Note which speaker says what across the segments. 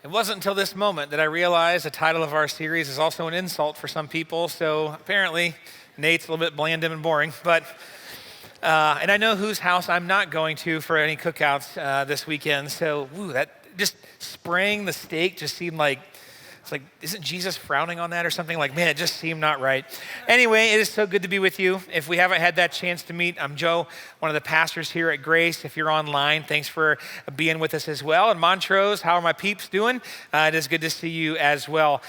Speaker 1: It wasn't until this moment that I realized the title of our series is also an insult for some people. So apparently, Nate's a little bit bland, dim, and boring. And I know whose house I'm not going to for any cookouts this weekend. So, that just spraying the steak just seemed like, it's like, isn't Jesus frowning on that or something? Like, man, it just seemed not right. Anyway, it is so good to be with you. If we haven't had that chance to meet, I'm Joe, one of the pastors here at Grace. If you're online, thanks for being with us as well. And Montrose, how are my peeps doing? It is good to see you as well.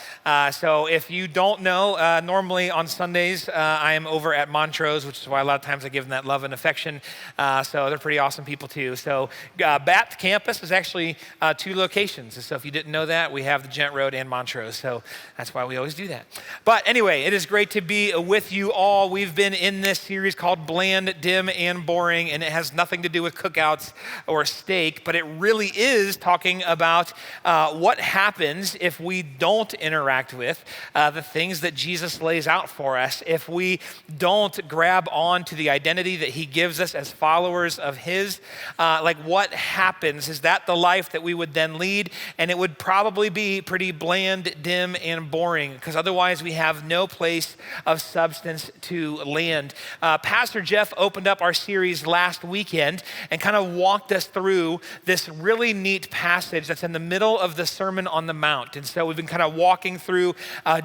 Speaker 1: So if you don't know, normally on Sundays, I am over at Montrose, which is why a lot of times I give them that love and affection. So they're pretty awesome people too. So BAPT campus is actually 2 locations. So if you didn't know that, we have the Gent Road and Montrose. So that's why we always do that. But anyway, it is great to be with you all. We've been in this series called Bland, Dim, and Boring, and it has nothing to do with cookouts or steak, but it really is talking about what happens if we don't interact with the things that Jesus lays out for us, if we don't grab on to the identity that he gives us as followers of his. Like what happens? Is that the life that we would then lead? And it would probably be pretty bland, dim, and boring, because otherwise we have no place of substance to land. Pastor Jeff opened up our series last weekend and kind of walked us through this really neat passage that's in the middle of the Sermon on the Mount. And so we've been kind of walking through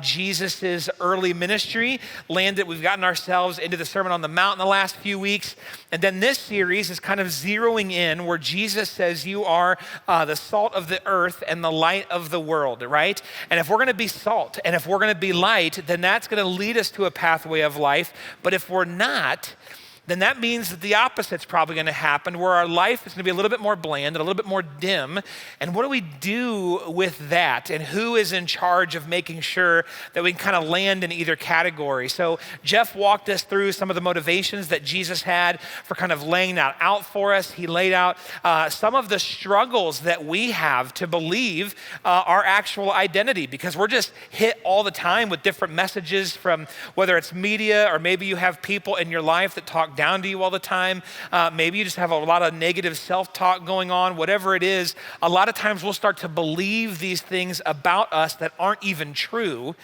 Speaker 1: Jesus's early ministry, we've gotten ourselves into the Sermon on the Mount in the last few weeks. And then this series is kind of zeroing in where Jesus says you are the salt of the earth and the light of the world, right? And if we're going to be salt and if we're going to be light, then that's going to lead us to a pathway of life. But if we're not, then that means that the opposite's probably going to happen, where our life is going to be a little bit more bland and a little bit more dim. And what do we do with that? And who is in charge of making sure that we can kind of land in either category? So Jeff walked us through some of the motivations that Jesus had for kind of laying that out for us. He laid out some of the struggles that we have to believe our actual identity, because we're just hit all the time with different messages from whether it's media or maybe you have people in your life that talk down to you all the time. Maybe you just have a lot of negative self-talk going on. Whatever it is, a lot of times we'll start to believe these things about us that aren't even true,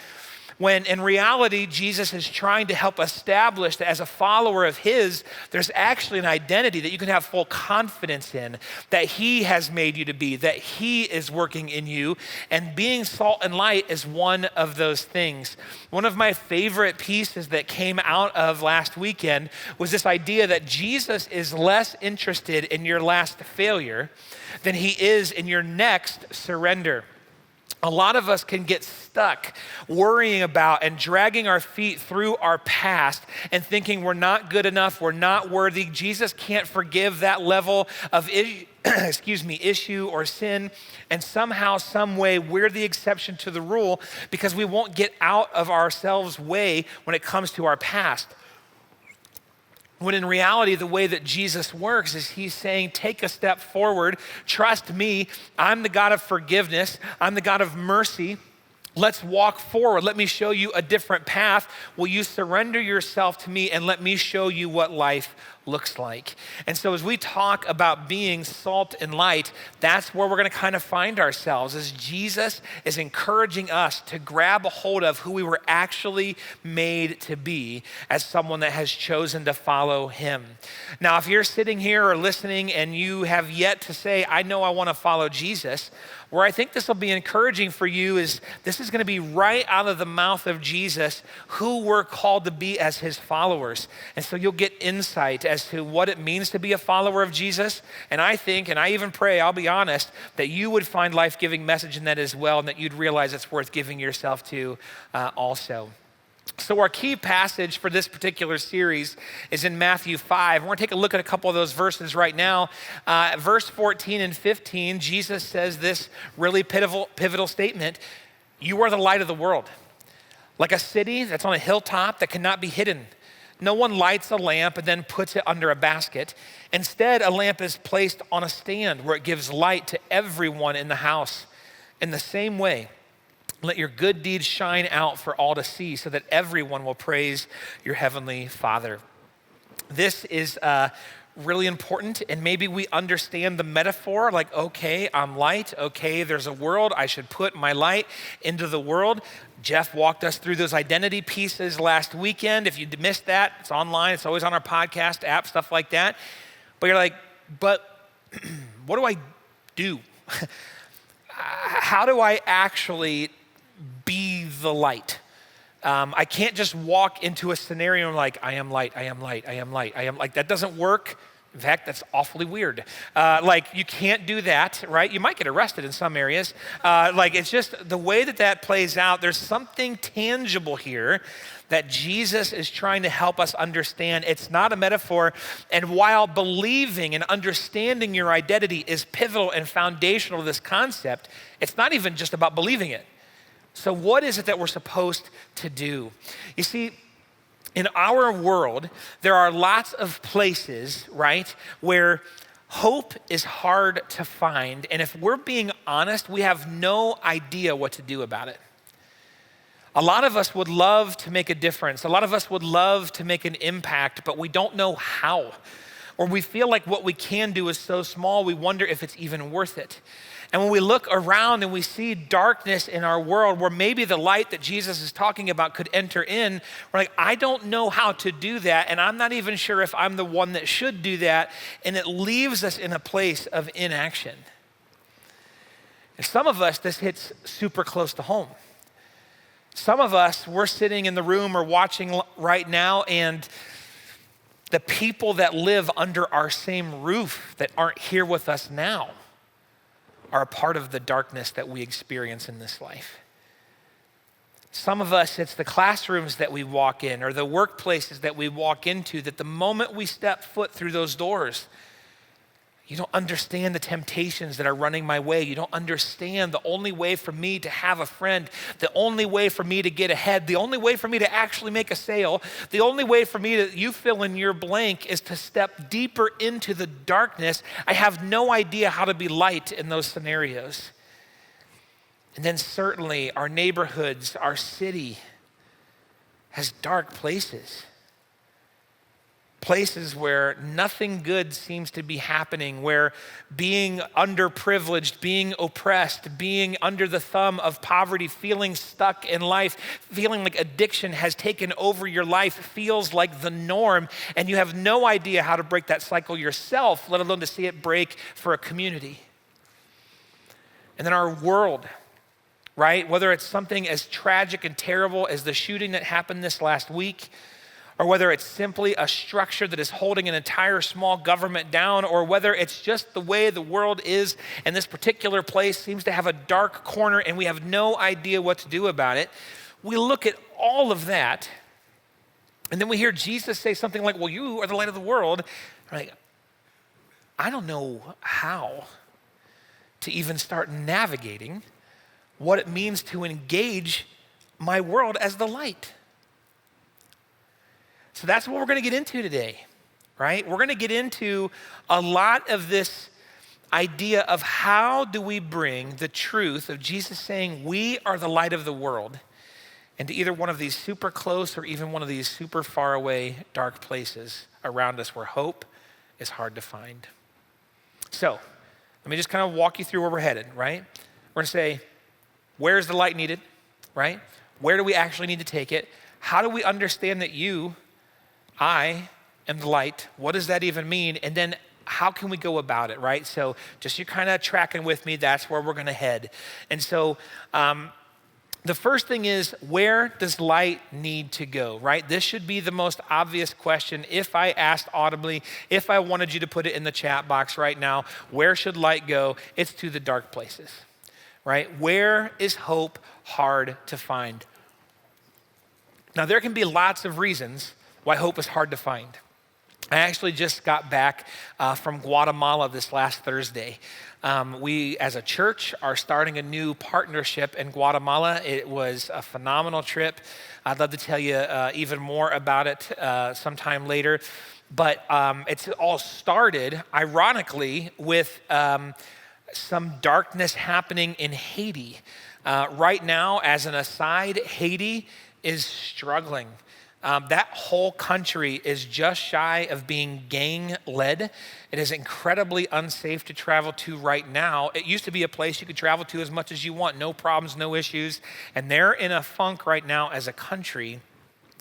Speaker 1: when in reality, Jesus is trying to help establish that as a follower of his, there's actually an identity that you can have full confidence in, that he has made you to be, that he is working in you, and being salt and light is one of those things. One of my favorite pieces that came out of last weekend was this idea that Jesus is less interested in your last failure than he is in your next surrender. A lot of us can get stuck worrying about and dragging our feet through our past and thinking we're not good enough, we're not worthy. Jesus can't forgive that level of issue or sin. And somehow, some way, we're the exception to the rule because we won't get out of ourselves' way when it comes to our past. When in reality, the way that Jesus works is he's saying, take a step forward, trust me, I'm the God of forgiveness, I'm the God of mercy. Let's walk forward. Let me show you a different path. Will you surrender yourself to me and let me show you what life looks like? And so as we talk about being salt and light, that's where we're going to kind of find ourselves, as Jesus is encouraging us to grab a hold of who we were actually made to be as someone that has chosen to follow him. Now, if you're sitting here or listening and you have yet to say, I know I want to follow Jesus, where I think this will be encouraging for you is this is going to be right out of the mouth of Jesus, who we're called to be as his followers. And so you'll get insight as to what it means to be a follower of Jesus. And I think, and I even pray, I'll be honest, that you would find life-giving message in that as well, and that you'd realize it's worth giving yourself to also. So our key passage for this particular series is in Matthew 5. We're going to take a look at a couple of those verses right now. Verse 14 and 15, Jesus says this really pivotal statement: you are the light of the world. Like a city that's on a hilltop that cannot be hidden. No one lights a lamp and then puts it under a basket. Instead, a lamp is placed on a stand where it gives light to everyone in the house. In the same way, let your good deeds shine out for all to see, so that everyone will praise your heavenly Father. This is really important, and maybe we understand the metaphor, like, okay, I'm light, okay, there's a world, I should put my light into the world. Jeff walked us through those identity pieces last weekend. If you missed that, it's online, it's always on our podcast app, stuff like that. But you're like, but what do I do? How do I actually be the light? I can't just walk into a scenario and like, I am light, I am light, I am light, I am like, that doesn't work. In fact, that's awfully weird. Like, you can't do that, right? You might get arrested in some areas. It's just the way that plays out. There's something tangible here that Jesus is trying to help us understand. It's not a metaphor. And while believing and understanding your identity is pivotal and foundational to this concept, it's not even just about believing it. So what is it that we're supposed to do? You see, in our world, there are lots of places, right, where hope is hard to find. And if we're being honest, we have no idea what to do about it. A lot of us would love to make a difference. A lot of us would love to make an impact, but we don't know how. Or we feel like what we can do is so small, we wonder if it's even worth it. And when we look around and we see darkness in our world where maybe the light that Jesus is talking about could enter in, we're like, I don't know how to do that, and I'm not even sure if I'm the one that should do that, and it leaves us in a place of inaction. And some of us, this hits super close to home. Some of us, we're sitting in the room or watching right now, and the people that live under our same roof that aren't here with us now are a part of the darkness that we experience in this life. Some of us, it's the classrooms that we walk in or the workplaces that we walk into, that the moment we step foot through those doors, you don't understand the temptations that are running my way. You don't understand the only way for me to have a friend, the only way for me to get ahead, the only way for me to actually make a sale, the only way for me to, you fill in your blank, is to step deeper into the darkness. I have no idea how to be light in those scenarios. And then certainly our neighborhoods, our city has dark places. Places where nothing good seems to be happening, where being underprivileged, being oppressed, being under the thumb of poverty, feeling stuck in life, feeling like addiction has taken over your life feels like the norm, and you have no idea how to break that cycle yourself, let alone to see it break for a community. And then our world, right? Whether it's something as tragic and terrible as the shooting that happened this last week, or whether it's simply a structure that is holding an entire small government down, or whether it's just the way the world is and this particular place seems to have a dark corner and we have no idea what to do about it. We look at all of that, and then we hear Jesus say something like, well, you are the light of the world. We're like, I don't know how to even start navigating what it means to engage my world as the light. So that's what we're going to get into today, right? We're going to get into a lot of this idea of how do we bring the truth of Jesus saying we are the light of the world into either one of these super close or even one of these super far away dark places around us where hope is hard to find. So let me just kind of walk you through where we're headed, right? We're going to say, where's the light needed, right? Where do we actually need to take it? How do we understand that I am the light? What does that even mean? And then how can we go about it, right? So just you're kind of tracking with me, that's where we're going to head. And so the first thing is, where does light need to go, right? This should be the most obvious question. If I asked audibly, if I wanted you to put it in the chat box right now, where should light go? It's to the dark places, right? Where is hope hard to find? Now, there can be lots of reasons why hope is hard to find. I actually just got back from Guatemala this last Thursday. We, as a church, are starting a new partnership in Guatemala. It was a phenomenal trip. I'd love to tell you even more about it sometime later. But it's all started, ironically, with some darkness happening in Haiti. Right now, as an aside, Haiti is struggling. That whole country is just shy of being gang-led. It is incredibly unsafe to travel to right now. It used to be a place you could travel to as much as you want, no problems, no issues. And they're in a funk right now as a country.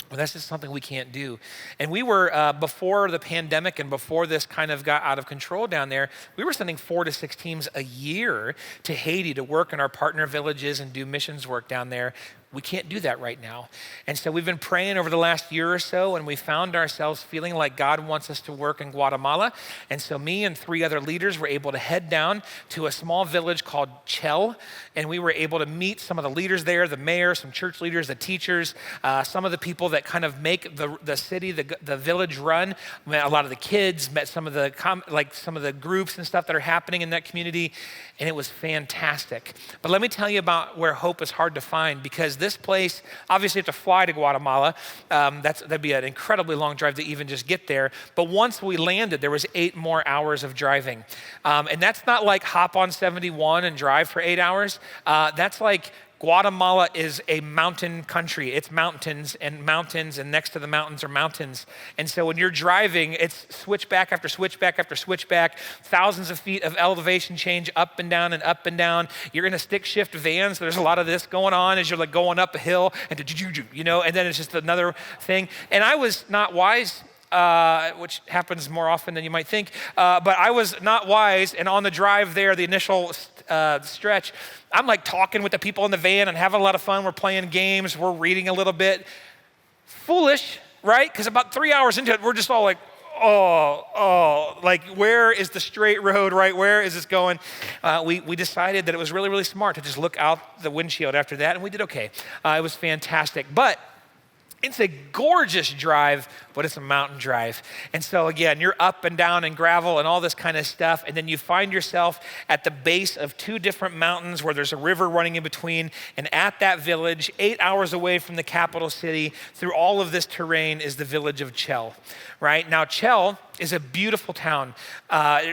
Speaker 1: Well, that's just something we can't do. And we were, before the pandemic and before this kind of got out of control down there, we were sending 4 to 6 teams a year to Haiti to work in our partner villages and do missions work down there. We can't do that right now. And so we've been praying over the last year or so, and we found ourselves feeling like God wants us to work in Guatemala. And so me and 3 other leaders were able to head down to a small village called Chel, and we were able to meet some of the leaders there, the mayor, some church leaders, the teachers, some of the people that kind of make the city, the village run. Met a lot of the kids, met some of the groups and stuff that are happening in that community, and it was fantastic. But let me tell you about where hope is hard to find, because this place, obviously you have to fly to Guatemala. That'd be an incredibly long drive to even just get there. But once we landed, there was 8 more hours of driving. And that's not like hop on 71 and drive for 8 hours. That's like Guatemala is a mountain country. It's mountains, and next to the mountains are mountains. And so when you're driving, it's switchback after switchback after switchback, thousands of feet of elevation change up and down and up and down. You're in a stick shift van, so there's a lot of this going on as you're like going up a hill and and then it's just another thing. And I was not wise, which happens more often than you might think, but I was not wise, and on the drive there, the initial stretch, I'm like talking with the people in the van and having a lot of fun. We're playing games, we're reading a little bit. Foolish, right? Because about 3 hours into it, we're just all like, like where is the straight road, right? Where is this going? We decided that it was really, really smart to just look out the windshield after that, and we did okay. It was fantastic. But it's a gorgeous drive, but it's a mountain drive. And so again, you're up and down in gravel and all this kind of stuff, and then you find yourself at the base of 2 different mountains where there's a river running in between, and at that village, 8 hours away from the capital city, through all of this terrain, is the village of Chel, right? Now, Chel is a beautiful town,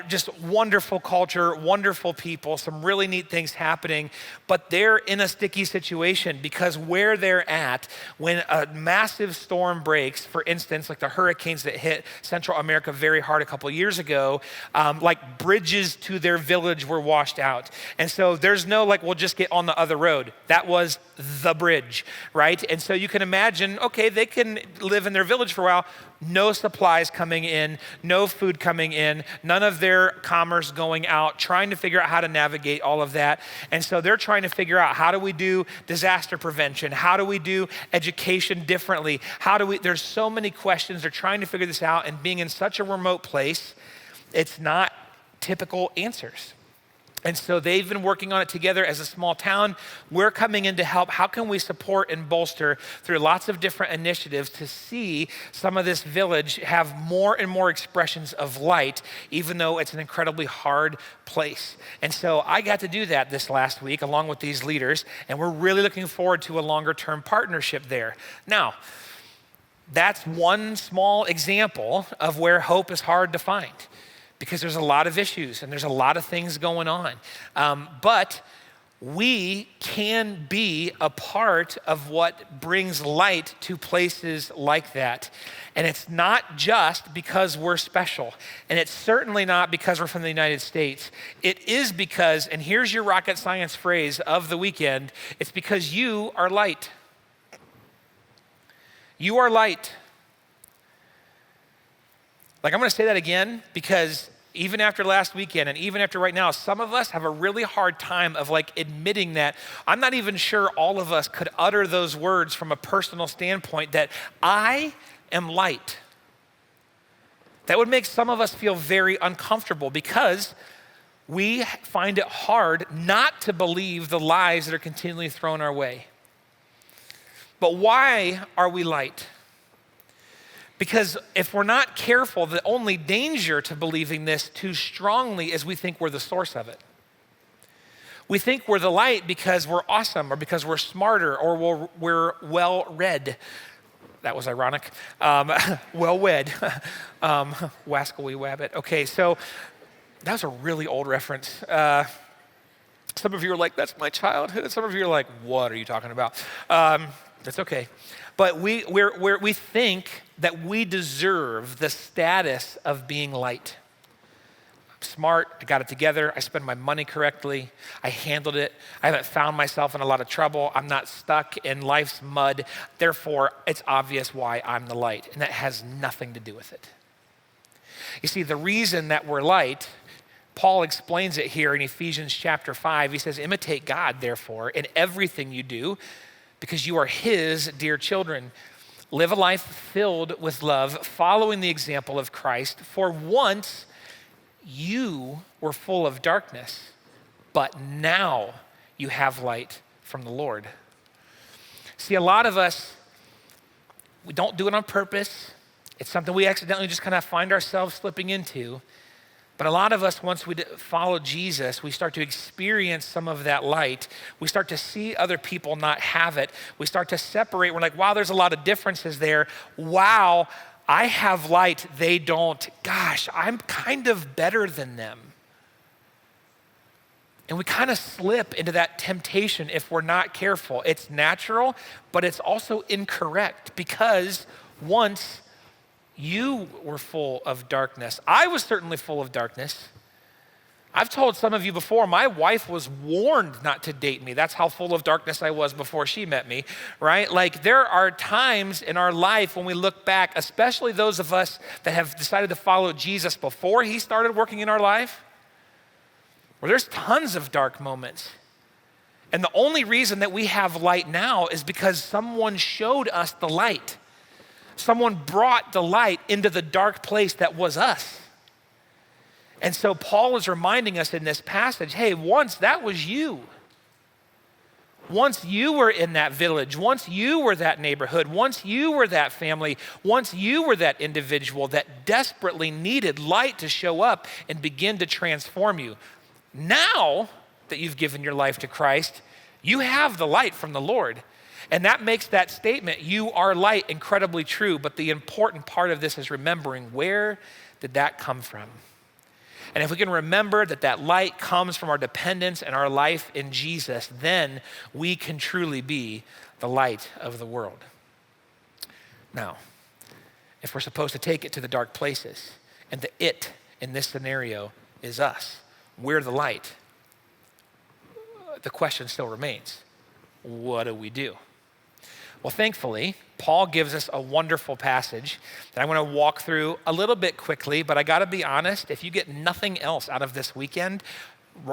Speaker 1: just wonderful culture, wonderful people, some really neat things happening, but they're in a sticky situation because where they're at, when a massive storm breaks, for instance, like the hurricanes that hit Central America very hard a couple years ago, like bridges to their village were washed out. And so there's no like, we'll just get on the other road. That was the bridge, right? And so you can imagine, okay, they can live in their village for a while, no supplies coming in, no food coming in, none of their commerce going out, trying to figure out how to navigate all of that. And so they're trying to figure out, how do we do disaster prevention? How do we do education differently? There's so many questions. They're trying to figure this out, and being in such a remote place, it's not typical answers. And so they've been working on it together as a small town. We're coming in to help. How can we support and bolster through lots of different initiatives to see some of this village have more and more expressions of light, even though it's an incredibly hard place? And so I got to do that this last week along with these leaders, and we're really looking forward to a longer term partnership there. Now, that's one small example of where hope is hard to find, because there's a lot of issues and there's a lot of things going on. But we can be a part of what brings light to places like that. And it's not just because we're special. And it's certainly not because we're from the United States. It is because, and here's your rocket science phrase of the weekend, it's because you are light. You are light. Like, I'm gonna say that again, because even after last weekend and even after right now, some of us have a really hard time of like admitting that. I'm not even sure all of us could utter those words from a personal standpoint, that I am light. That would make some of us feel very uncomfortable, because we find it hard not to believe the lies that are continually thrown our way. But why are we light? Because if we're not careful, the only danger to believing this too strongly is we think we're the source of it. We think we're the light because we're awesome, or because we're smarter, or we're well-read. That was ironic. Well-read. Wascally Wabbit. Okay, so that was a really old reference. Some of you are like, that's my childhood. Some of you are like, what are you talking about? That's okay. But we think that we deserve the status of being light. I'm smart, I got it together, I spend my money correctly, I handled it, I haven't found myself in a lot of trouble, I'm not stuck in life's mud, therefore it's obvious why I'm the light, and that has nothing to do with it. You see, the reason that we're light, Paul explains it here in Ephesians chapter 5. He says, imitate God, therefore, in everything you do, because you are his dear children. Live a life filled with love, following the example of Christ. For once, you were full of darkness, but now you have light from the Lord. See, a lot of us, we don't do it on purpose. It's something we accidentally just kind of find ourselves slipping into. But a lot of us, once we follow Jesus, we start to experience some of that light. We start to see other people not have it. We start to separate. We're like, wow, there's a lot of differences there. Wow, I have light, they don't. Gosh, I'm kind of better than them. And we kind of slip into that temptation if we're not careful. It's natural, but it's also incorrect because once you were full of darkness. I was certainly full of darkness. I've told some of you before, my wife was warned not to date me. That's how full of darkness I was before she met me, right? Like there are times in our life when we look back, especially those of us that have decided to follow Jesus before he started working in our life, where there's tons of dark moments. And the only reason that we have light now is because someone showed us the light. Someone brought the light into the dark place that was us. And so Paul is reminding us in this passage, hey, once that was you. Once you were in that village, once you were that neighborhood, once you were that family, once you were that individual that desperately needed light to show up and begin to transform you. Now that you've given your life to Christ, you have the light from the Lord. And that makes that statement, you are light, incredibly true. But the important part of this is remembering, where did that come from? And if we can remember that that light comes from our dependence and our life in Jesus, then we can truly be the light of the world. Now, if we're supposed to take it to the dark places, and the it in this scenario is us, we're the light, the question still remains, what do we do? Well, thankfully, Paul gives us a wonderful passage that I'm going to walk through a little bit quickly, but I got to be honest, if you get nothing else out of this weekend,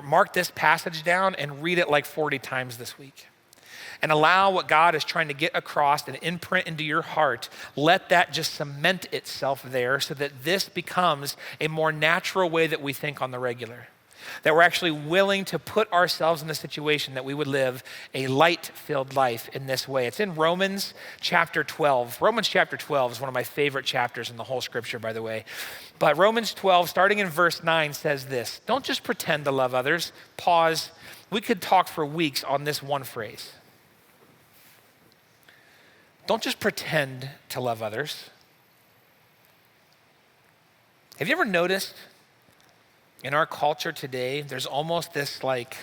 Speaker 1: mark this passage down and read it like 40 times this week. And allow what God is trying to get across and imprint into your heart, let that just cement itself there so that this becomes a more natural way that we think on the regular. That we're actually willing to put ourselves in the situation that we would live a light-filled life in this way. It's in Romans chapter 12. Romans chapter 12 is one of my favorite chapters in the whole scripture, by the way. But Romans 12, starting in verse 9, says this: don't just pretend to love others. Pause. We could talk for weeks on this one phrase. Don't just pretend to love others. Have you ever noticed in our culture today, there's almost this like,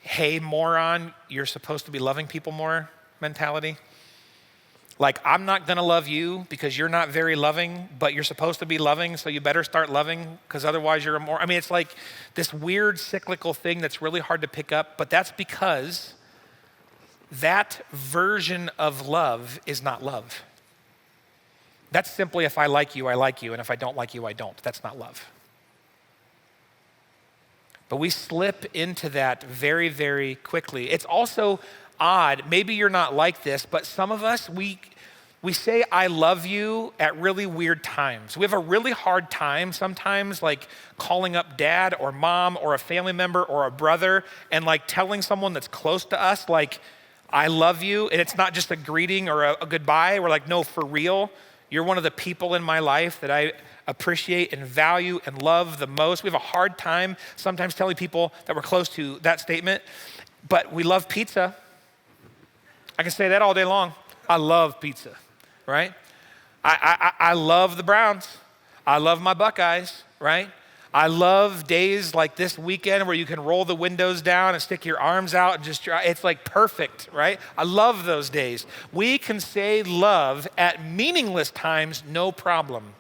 Speaker 1: hey, moron, you're supposed to be loving people more mentality? Like, I'm not gonna love you because you're not very loving, but you're supposed to be loving, so you better start loving because otherwise you're more, I mean, it's like this weird cyclical thing that's really hard to pick up, but that's because that version of love is not love. That's simply, if I like you, and if I don't like you, I don't. That's not love. But we slip into that very, very quickly. It's also odd, maybe you're not like this, but some of us, we say I love you at really weird times. We have a really hard time sometimes like calling up dad or mom or a family member or a brother and like telling someone that's close to us like, I love you, and it's not just a greeting or a goodbye. We're like, no, for real. You're one of the people in my life that I appreciate and value and love the most. We have a hard time sometimes telling people that we're close to that statement, but we love pizza. I can say that all day long. I love pizza, right? I love the Browns. I love my Buckeyes, right? I love days like this weekend where you can roll the windows down and stick your arms out and just try. It's like perfect, right? I love those days. We can say love at meaningless times, no problem.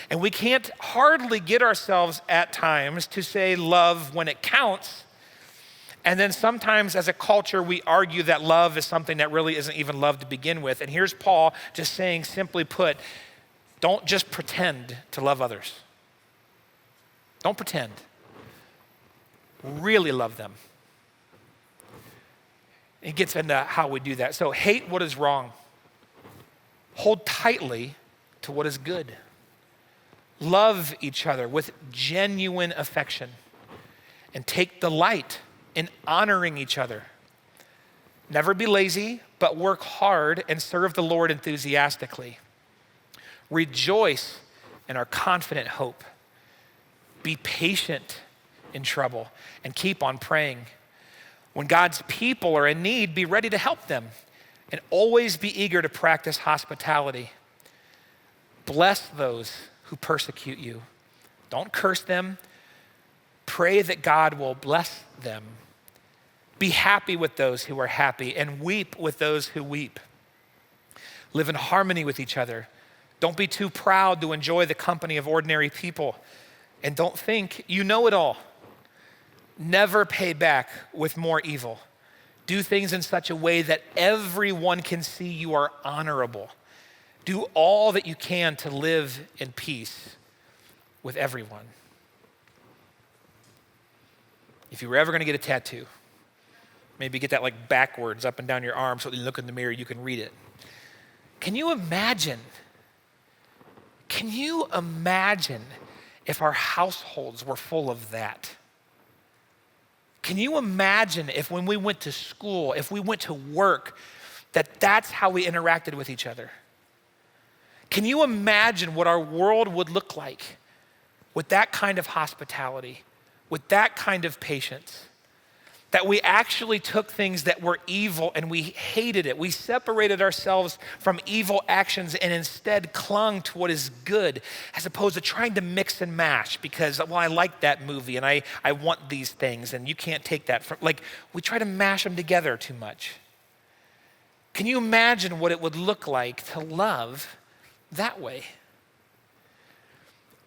Speaker 1: And we can't hardly get ourselves at times to say love when it counts. And then sometimes as a culture, we argue that love is something that really isn't even love to begin with. And here's Paul just saying, simply put, don't just pretend to love others. Don't pretend. Really love them. He gets into how we do that. So hate what is wrong. Hold tightly to what is good. Love each other with genuine affection. And take delight in honoring each other. Never be lazy, but work hard and serve the Lord enthusiastically. Rejoice in our confident hope. Be patient in trouble and keep on praying. When God's people are in need, be ready to help them and always be eager to practice hospitality. Bless those who persecute you. Don't curse them. Pray that God will bless them. Be happy with those who are happy and weep with those who weep. Live in harmony with each other. Don't be too proud to enjoy the company of ordinary people. And don't think you know it all. Never pay back with more evil. Do things in such a way that everyone can see you are honorable. Do all that you can to live in peace with everyone. If you were ever going to get a tattoo, maybe get that like backwards up and down your arm so that you look in the mirror, you can read it. Can you imagine if our households were full of that? Can you imagine if when we went to school, if we went to work, that's how we interacted with each other? Can you imagine what our world would look like with that kind of hospitality, with that kind of patience? That we actually took things that were evil and we hated it. We separated ourselves from evil actions and instead clung to what is good, as opposed to trying to mix and match because, well, I like that movie and I want these things and you can't take that from, like, we try to mash them together too much. Can you imagine what it would look like to love that way?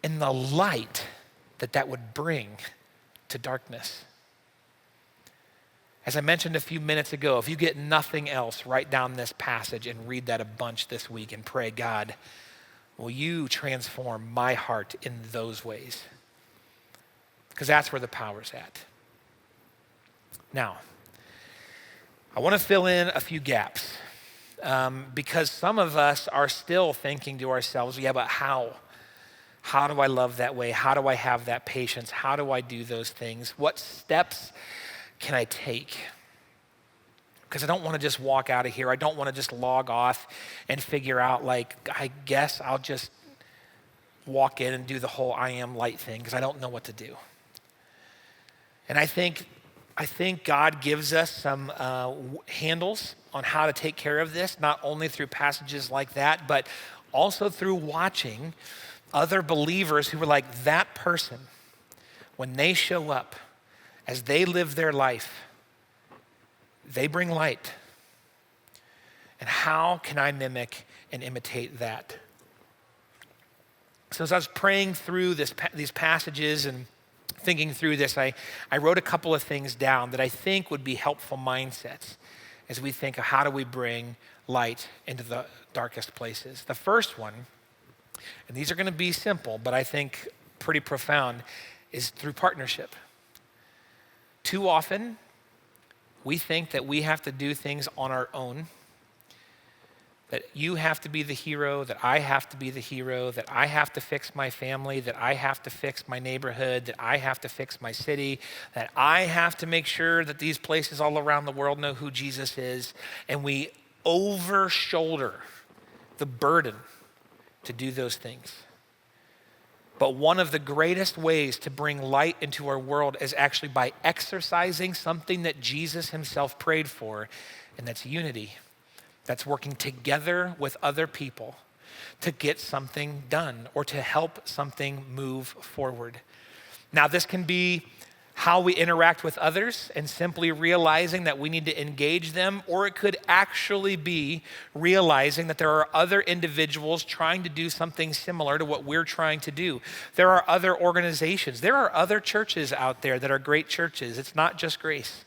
Speaker 1: And the light that would bring to darkness. As I mentioned a few minutes ago, if you get nothing else, write down this passage and read that a bunch this week and pray, God, will you transform my heart in those ways? Because that's where the power's at. Now, I want to fill in a few gaps because some of us are still thinking to ourselves, yeah, but how? How do I love that way? How do I have that patience? How do I do those things? What steps can I take? Because I don't want to just walk out of here. I don't want to just log off and figure out, like, I guess I'll just walk in and do the whole I am light thing because I don't know what to do. And I think God gives us some handles on how to take care of this, not only through passages like that, but also through watching other believers who were like that person when they show up. As they live their life, they bring light. And how can I mimic and imitate that? So as I was praying through these passages and thinking through this, I wrote a couple of things down that I think would be helpful mindsets as we think of how do we bring light into the darkest places. The first one, and these are going to be simple, but I think pretty profound, is through partnership. Too often, we think that we have to do things on our own, that you have to be the hero, that I have to be the hero, that I have to fix my family, that I have to fix my neighborhood, that I have to fix my city, that I have to make sure that these places all around the world know who Jesus is, and we over-shoulder the burden to do those things. But one of the greatest ways to bring light into our world is actually by exercising something that Jesus himself prayed for, and that's unity. That's working together with other people to get something done or to help something move forward. Now, this can be how we interact with others and simply realizing that we need to engage them, or it could actually be realizing that there are other individuals trying to do something similar to what we're trying to do. There are other organizations. There are other churches out there that are great churches. It's not just Grace.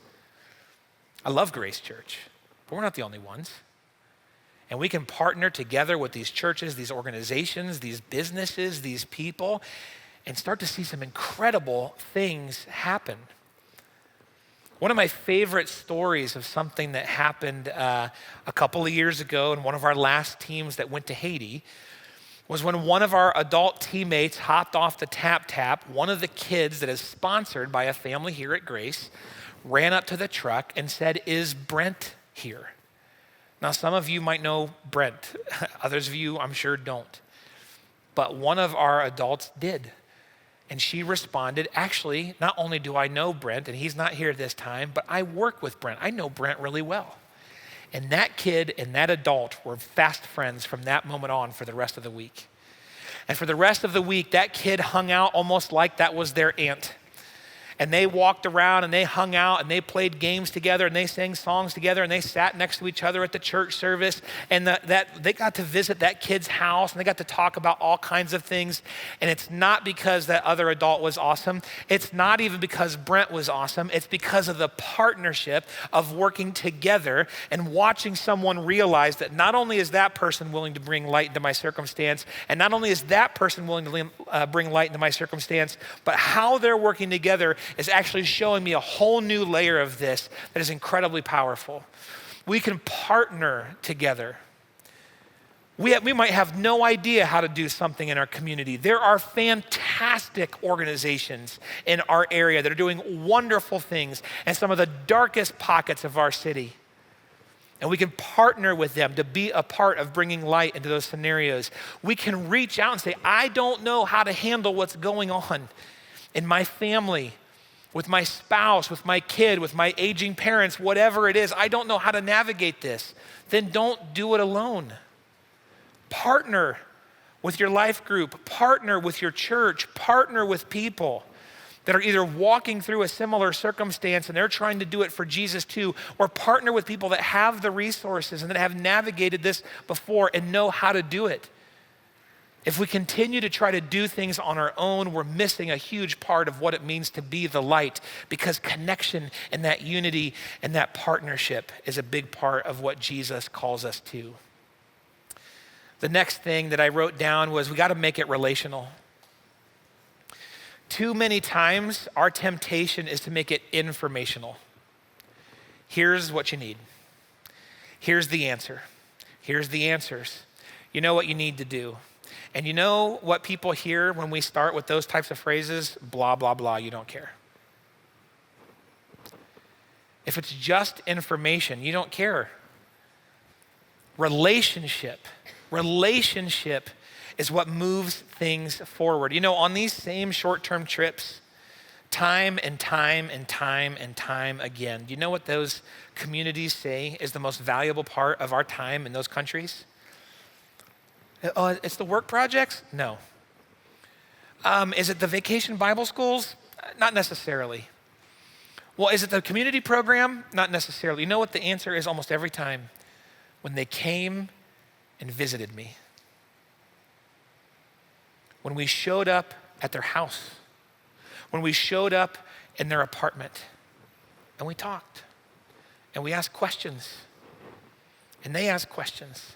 Speaker 1: I love Grace Church, but we're not the only ones. And we can partner together with these churches, these organizations, these businesses, these people, and start to see some incredible things happen. One of my favorite stories of something that happened a couple of years ago in one of our last teams that went to Haiti was when one of our adult teammates hopped off the tap, one of the kids that is sponsored by a family here at Grace ran up to the truck and said, "Is Brent here?" Now, some of you might know Brent. Others of you, I'm sure, don't. But one of our adults did. And she responded, "Actually, not only do I know Brent, and he's not here this time, but I work with Brent. I know Brent really well." And that kid and that adult were fast friends from that moment on for the rest of the week. And for the rest of the week, that kid hung out almost like that was their aunt. And they walked around and they hung out and they played games together and they sang songs together and they sat next to each other at the church service. And they got to visit that kid's house and they got to talk about all kinds of things. And it's not because that other adult was awesome. It's not even because Brent was awesome. It's because of the partnership of working together and watching someone realize that not only is that person willing to bring light into my circumstance, and not only is that person willing to bring light into my circumstance, but how they're working together is actually showing me a whole new layer of this that is incredibly powerful. We can partner together. We might have no idea how to do something in our community. There are fantastic organizations in our area that are doing wonderful things in some of the darkest pockets of our city. And we can partner with them to be a part of bringing light into those scenarios. We can reach out and say, "I don't know how to handle what's going on in my family, with my spouse, with my kid, with my aging parents, whatever it is. I don't know how to navigate this." Then don't do it alone. Partner with your life group, partner with your church, partner with people that are either walking through a similar circumstance and they're trying to do it for Jesus too, or partner with people that have the resources and that have navigated this before and know how to do it. If we continue to try to do things on our own, we're missing a huge part of what it means to be the light, because connection and that unity and that partnership is a big part of what Jesus calls us to. The next thing that I wrote down was we got to make it relational. Too many times, our temptation is to make it informational. Here's what you need. Here's the answer. Here's the answers. You know what you need to do. And you know what people hear when we start with those types of phrases? Blah, blah, blah, you don't care. If it's just information, you don't care. Relationship is what moves things forward. You know, on these same short-term trips, time and time and time and time again, do you know what those communities say is the most valuable part of our time in those countries? It's the work projects? No. Is it the vacation Bible schools? Not necessarily. Well, is it the community program? Not necessarily. You know what the answer is almost every time? When they came and visited me. When we showed up at their house. When we showed up in their apartment. And we talked. And we asked questions. And they asked questions.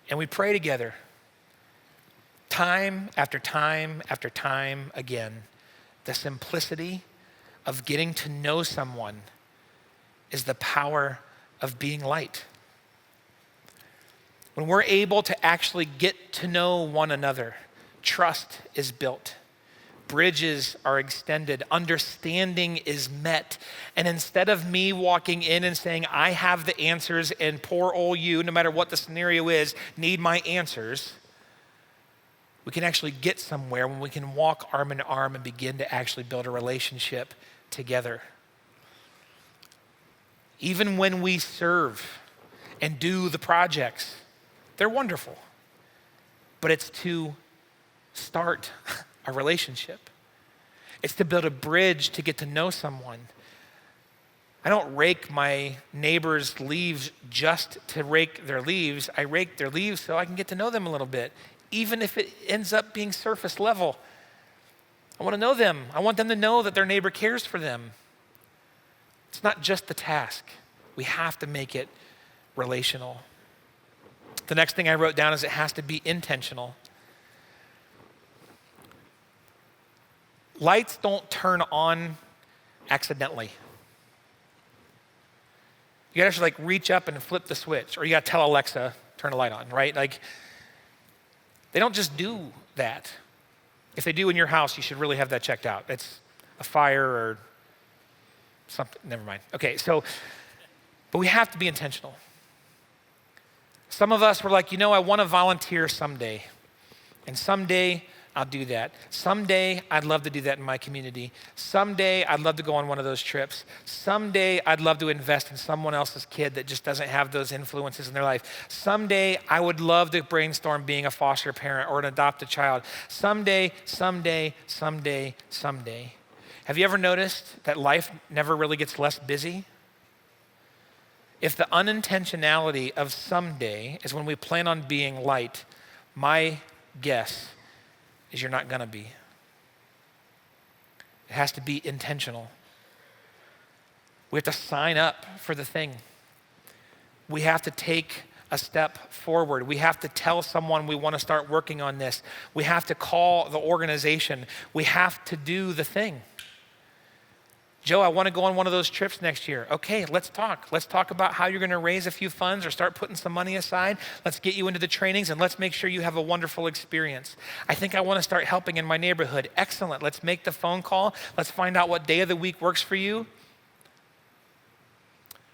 Speaker 1: And we pray together, time after time after time again. The simplicity of getting to know someone is the power of being light. When we're able to actually get to know one another, trust is built. Bridges are extended, understanding is met. And instead of me walking in and saying, "I have the answers and poor old you, no matter what the scenario is, need my answers," we can actually get somewhere when we can walk arm in arm and begin to actually build a relationship together. Even when we serve and do the projects, they're wonderful, but it's to start a relationship. It's to build a bridge to get to know someone. I don't rake my neighbor's leaves just to rake their leaves. I rake their leaves so I can get to know them a little bit, even if it ends up being surface level. I want to know them. I want them to know that their neighbor cares for them. It's not just the task. We have to make it relational. The next thing I wrote down is it has to be intentional. Lights don't turn on accidentally. You gotta actually reach up and flip the switch, or you gotta tell Alexa, turn a light on, right? They don't just do that. If they do in your house, you should really have that checked out. It's a fire or something, never mind. Okay, but we have to be intentional. Some of us were like, I wanna volunteer someday. And someday, I'll do that. Someday, I'd love to do that in my community. Someday, I'd love to go on one of those trips. Someday, I'd love to invest in someone else's kid that just doesn't have those influences in their life. Someday, I would love to brainstorm being a foster parent or an adopted child. Someday. Have you ever noticed that life never really gets less busy? If the unintentionality of someday is when we plan on being light, my guess is you're not gonna be. It has to be intentional. We have to sign up for the thing. We have to take a step forward. We have to tell someone we want to start working on this. We have to call the organization. We have to do the thing. Joe, I want to go on one of those trips next year. Okay, let's talk. Let's talk about how you're going to raise a few funds or start putting some money aside. Let's get you into the trainings and let's make sure you have a wonderful experience. I think I want to start helping in my neighborhood. Excellent. Let's make the phone call. Let's find out what day of the week works for you.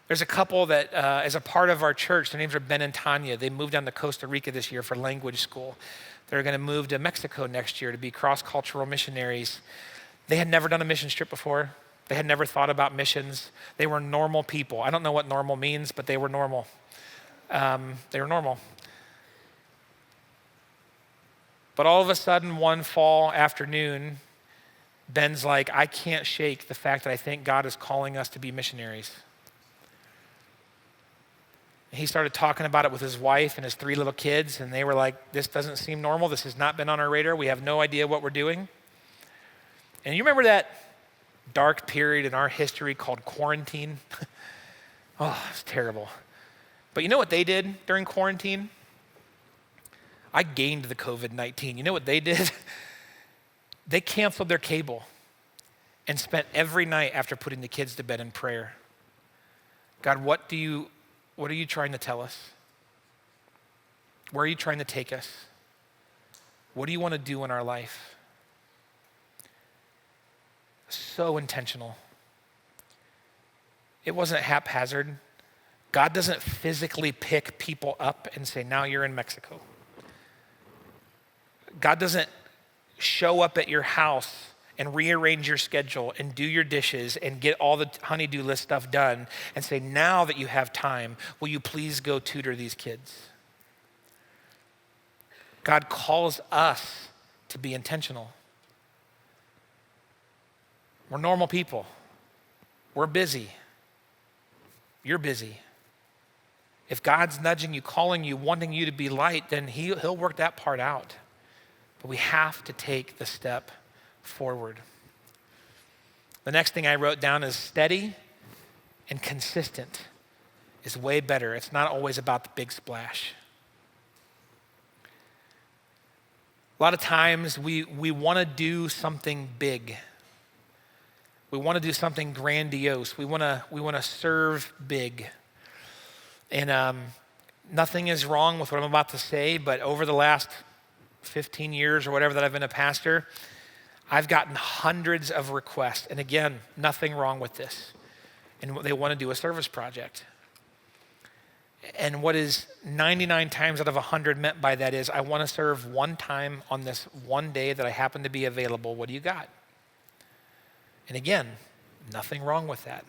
Speaker 1: There's a couple that is a part of our church. Their names are Ben and Tanya. They moved down to Costa Rica this year for language school. They're going to move to Mexico next year to be cross-cultural missionaries. They had never done a mission trip before. They had never thought about missions. They were normal people. I don't know what normal means, but they were normal. They were normal. But all of a sudden, one fall afternoon, Ben's like, I can't shake the fact that I think God is calling us to be missionaries. He started talking about it with his wife and his 3 little kids, and they were like, this doesn't seem normal. This has not been on our radar. We have no idea what we're doing. And you remember that dark period in our history called quarantine? Oh, it's terrible. But you know what they did during quarantine? I gained the COVID-19. You know what they did? They canceled their cable and spent every night after putting the kids to bed in prayer. God, what are you trying to tell us? Where are you trying to take us? What do you want to do in our life? So intentional. It wasn't haphazard. God doesn't physically pick people up and say, now you're in Mexico. God doesn't show up at your house and rearrange your schedule and do your dishes and get all the honey-do list stuff done and say, now that you have time, will you please go tutor these kids? God calls us to be intentional. We're normal people. We're busy. You're busy. If God's nudging you, calling you, wanting you to be light, then he'll work that part out. But we have to take the step forward. The next thing I wrote down is steady and consistent is way better. It's not always about the big splash. A lot of times we want to do something big. We want to do something grandiose. We want to serve big. And nothing is wrong with what I'm about to say, but over the last 15 years or whatever that I've been a pastor, I've gotten hundreds of requests. And again, nothing wrong with this. And they want to do a service project. And what is 99 times out of 100 meant by that is, I want to serve one time on this one day that I happen to be available. What do you got? And again, nothing wrong with that.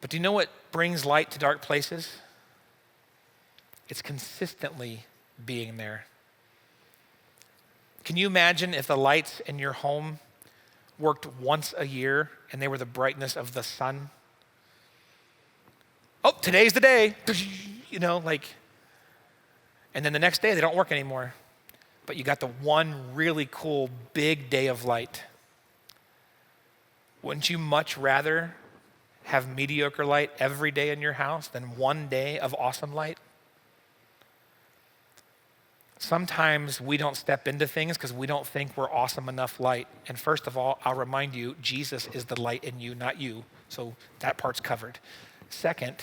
Speaker 1: But do you know what brings light to dark places? It's consistently being there. Can you imagine if the lights in your home worked once a year and they were the brightness of the sun? Oh, today's the day, you know, like, and then the next day they don't work anymore. But you got the one really cool big day of light. Wouldn't you much rather have mediocre light every day in your house than one day of awesome light? Sometimes we don't step into things because we don't think we're awesome enough light. And first of all, I'll remind you, Jesus is the light in you, not you. So that part's covered. Second,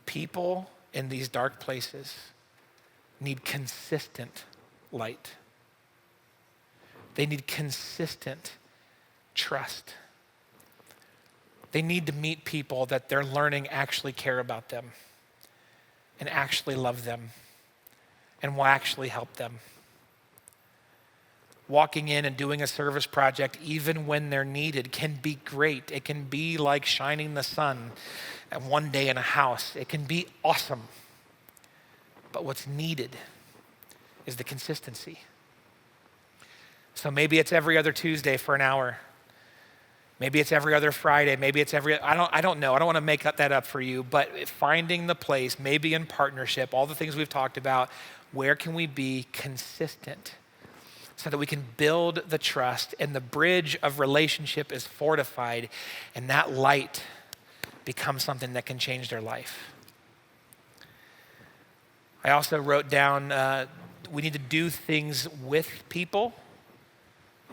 Speaker 1: people in these dark places need consistent light. They need consistent trust. They need to meet people that they're learning actually care about them and actually love them and will actually help them. Walking in and doing a service project, even when they're needed, can be great. It can be like shining the sun and one day in a house. It can be awesome. But what's needed is the consistency. So maybe it's every other Tuesday for an hour. Maybe it's every other Friday. Maybe it's I don't know. I don't want to make that up for you, but finding the place, maybe in partnership, all the things we've talked about, where can we be consistent so that we can build the trust and the bridge of relationship is fortified and that light becomes something that can change their life. I also wrote down we need to do things with people,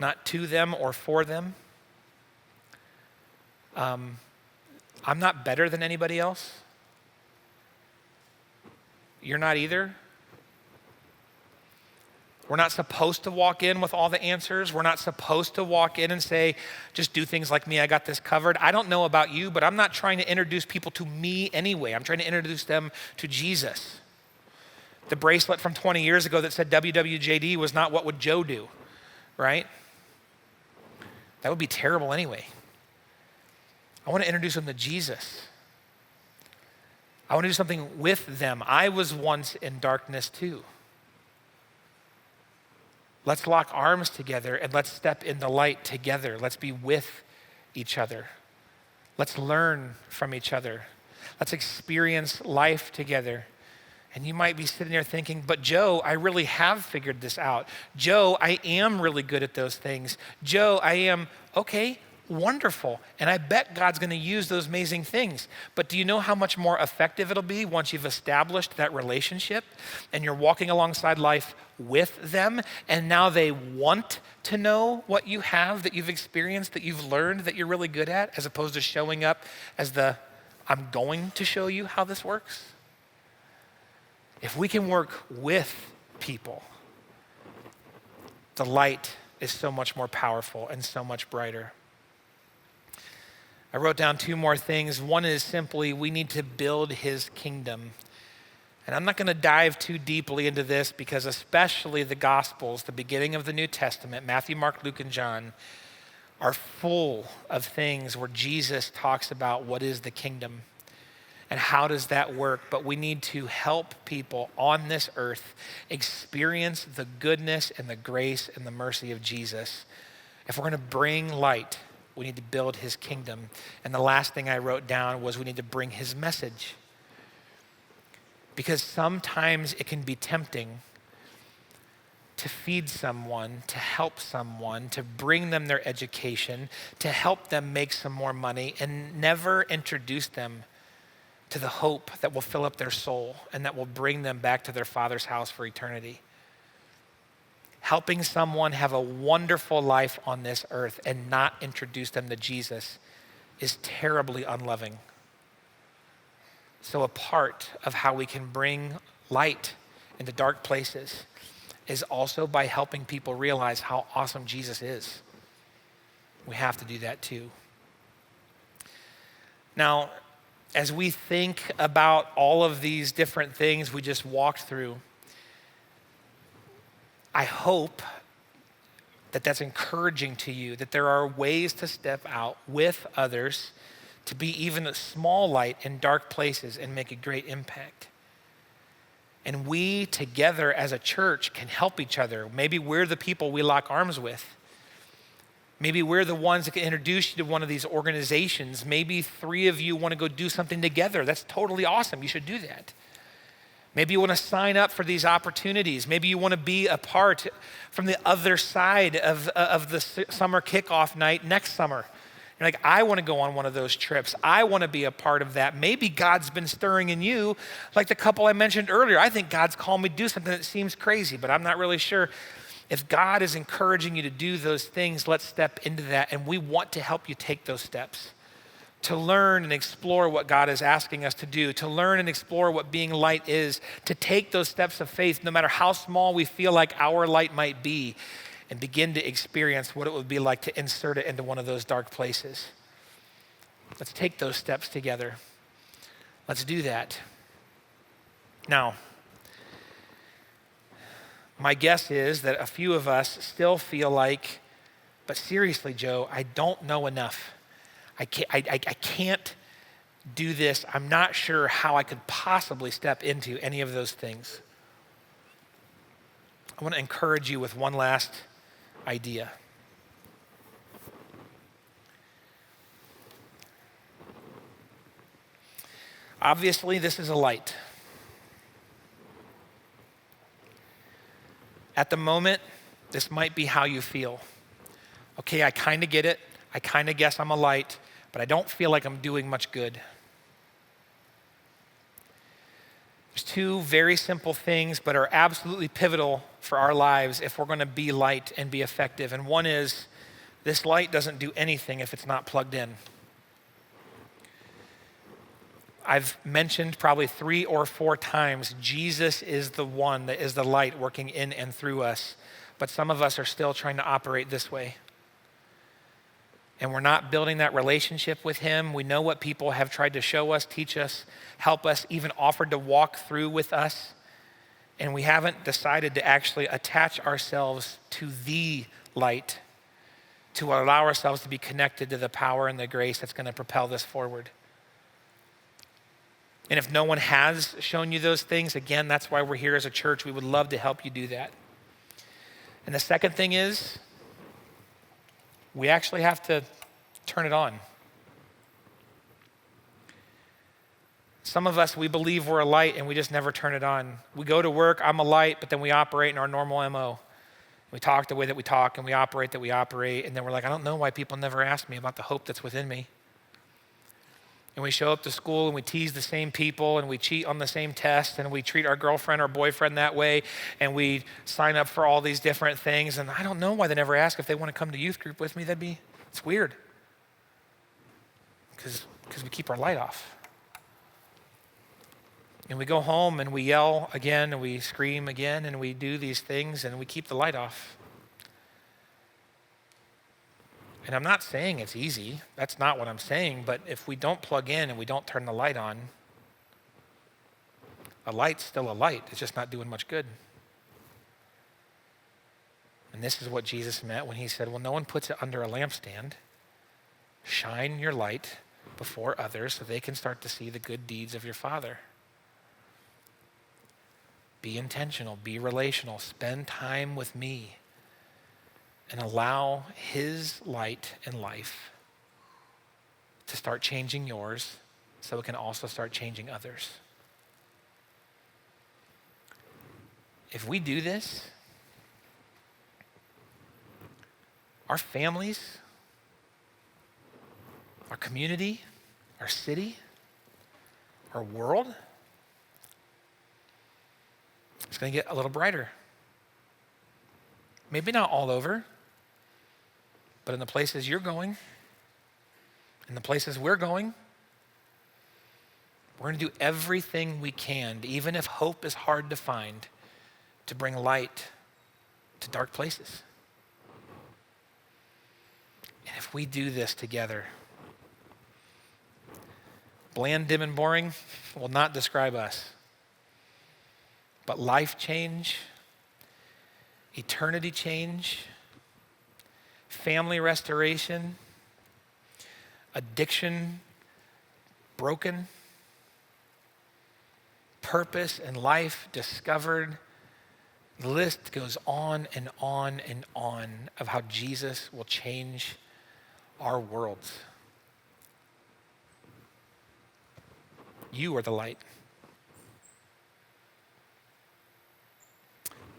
Speaker 1: not to them or for them. I'm not better than anybody else. You're not either. We're not supposed to walk in with all the answers. We're not supposed to walk in and say, just do things like me, I got this covered. I don't know about you, but I'm not trying to introduce people to me anyway. I'm trying to introduce them to Jesus. The bracelet from 20 years ago that said WWJD was not what would Joe do, right? That would be terrible anyway. I want to introduce them to Jesus. I want to do something with them. I was once in darkness too. Let's lock arms together and let's step in the light together. Let's be with each other. Let's learn from each other. Let's experience life together. And you might be sitting there thinking, but Joe, I really have figured this out. Joe, I am really good at those things. Joe, I am, okay, wonderful. And I bet God's going to use those amazing things. But do you know how much more effective it'll be once you've established that relationship and you're walking alongside life with them and now they want to know what you have that you've experienced, that you've learned, that you're really good at, as opposed to showing up as I'm going to show you how this works? If we can work with people, the light is so much more powerful and so much brighter. I wrote down two more things. One is simply we need to build his kingdom. And I'm not going to dive too deeply into this because especially the Gospels, the beginning of the New Testament, Matthew, Mark, Luke, and John, are full of things where Jesus talks about what is the kingdom and how does that work. But we need to help people on this earth experience the goodness and the grace and the mercy of Jesus. If we're going to bring light, we need to build his kingdom. And the last thing I wrote down was we need to bring his message. Because sometimes it can be tempting to feed someone, to help someone, to bring them their education, to help them make some more money, and never introduce them to the hope that will fill up their soul and that will bring them back to their Father's house for eternity. Helping someone have a wonderful life on this earth and not introduce them to Jesus is terribly unloving. So a part of how we can bring light into dark places is also by helping people realize how awesome Jesus is. We have to do that too. Now, as we think about all of these different things we just walked through, I hope that that's encouraging to you, that there are ways to step out with others to be even a small light in dark places and make a great impact. And we together as a church can help each other. Maybe we're the people we lock arms with. Maybe we're the ones that can introduce you to one of these organizations. Maybe 3 of you want to go do something together. That's totally awesome. You should do that. Maybe you want to sign up for these opportunities. Maybe you want to be a part from the other side of the summer kickoff night next summer. You're like, I want to go on one of those trips. I want to be a part of that. Maybe God's been stirring in you, like the couple I mentioned earlier. I think God's called me to do something that seems crazy, but I'm not really sure. If God is encouraging you to do those things, let's step into that. And we want to help you take those steps, to learn and explore what God is asking us to do, to learn and explore what being light is, to take those steps of faith, no matter how small we feel like our light might be, and begin to experience what it would be like to insert it into one of those dark places. Let's take those steps together. Let's do that. Now, my guess is that a few of us still feel like, but seriously, Joe, I don't know enough. I can't do this. I'm not sure how I could possibly step into any of those things. I want to encourage you with one last idea. Obviously, this is a light. At the moment, this might be how you feel. Okay, I kind of get it. I kind of guess I'm a light, but I don't feel like I'm doing much good. There's 2 very simple things, but are absolutely pivotal for our lives if we're going to be light and be effective. And one is, this light doesn't do anything if it's not plugged in. I've mentioned probably 3 or 4 times, Jesus is the one that is the light working in and through us. But some of us are still trying to operate this way. And we're not building that relationship with him. We know what people have tried to show us, teach us, help us, even offered to walk through with us. And we haven't decided to actually attach ourselves to the light, to allow ourselves to be connected to the power and the grace that's going to propel this forward. And if no one has shown you those things, again, that's why we're here as a church. We would love to help you do that. And the second thing is, we actually have to turn it on. Some of us, we believe we're a light and we just never turn it on. We go to work, I'm a light, but then we operate in our normal MO. We talk the way that we talk and we operate that we operate. And then we're like, I don't know why people never ask me about the hope that's within me. And we show up to school and we tease the same people and we cheat on the same test and we treat our girlfriend or boyfriend that way and we sign up for all these different things. And I don't know why they never ask if they want to come to youth group with me. It's weird. Because we keep our light off. And we go home and we yell again and we scream again and we do these things and we keep the light off. And I'm not saying it's easy. That's not what I'm saying. But if we don't plug in and we don't turn the light on, a light's still a light. It's just not doing much good. And this is what Jesus meant when he said, well, no one puts it under a lampstand. Shine your light before others so they can start to see the good deeds of your Father. Be intentional, be relational, spend time with me. And allow his light and life to start changing yours so it can also start changing others. If we do this, our families, our community, our city, our world, it's going to get a little brighter. Maybe not all over, but in the places you're going, in the places we're going, we're going to do everything we can, even if hope is hard to find, to bring light to dark places. And if we do this together, bland, dim, and boring will not describe us, but life change, eternity change, family restoration, addiction broken, purpose in life discovered. The list goes on and on and on of how Jesus will change our worlds. You are the light.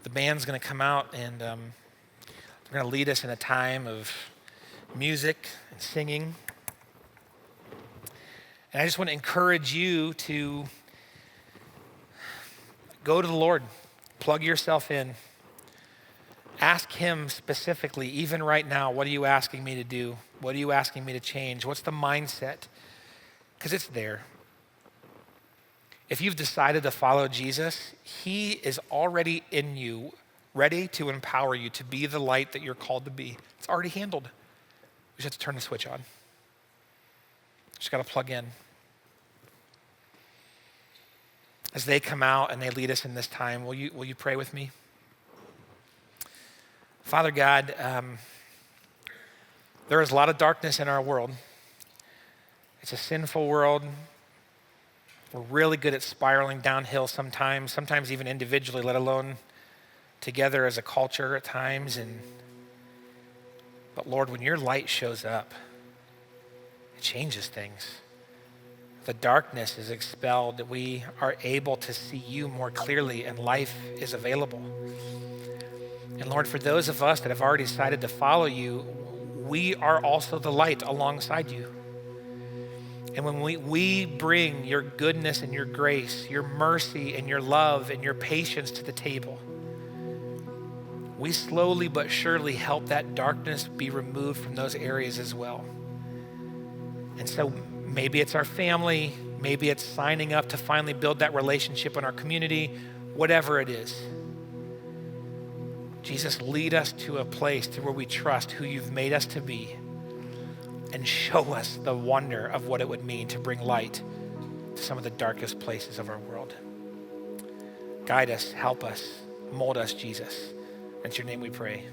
Speaker 1: The band's going to come out and they're going to lead us in a time of music and singing. And I just want to encourage you to go to the Lord, plug yourself in. Ask him specifically, even right now, what are you asking me to do? What are you asking me to change? What's the mindset? Because it's there. If you've decided to follow Jesus, he is already in you, ready to empower you to be the light that you're called to be. It's already handled. We just have to turn the switch on. Just got to plug in. As they come out and they lead us in this time, will you pray with me? Father God, there is a lot of darkness in our world. It's a sinful world. We're really good at spiraling downhill sometimes even individually, let alone together as a culture at times. But Lord, when your light shows up, it changes things. The darkness is expelled, that we are able to see you more clearly and life is available. And Lord, for those of us that have already decided to follow you, we are also the light alongside you. And when we bring your goodness and your grace, your mercy and your love and your patience to the table, we slowly but surely help that darkness be removed from those areas as well. And so maybe it's our family, maybe it's signing up to finally build that relationship in our community, whatever it is. Jesus, lead us to a place to where we trust who you've made us to be and show us the wonder of what it would mean to bring light to some of the darkest places of our world. Guide us, help us, mold us, Jesus. In your name we pray.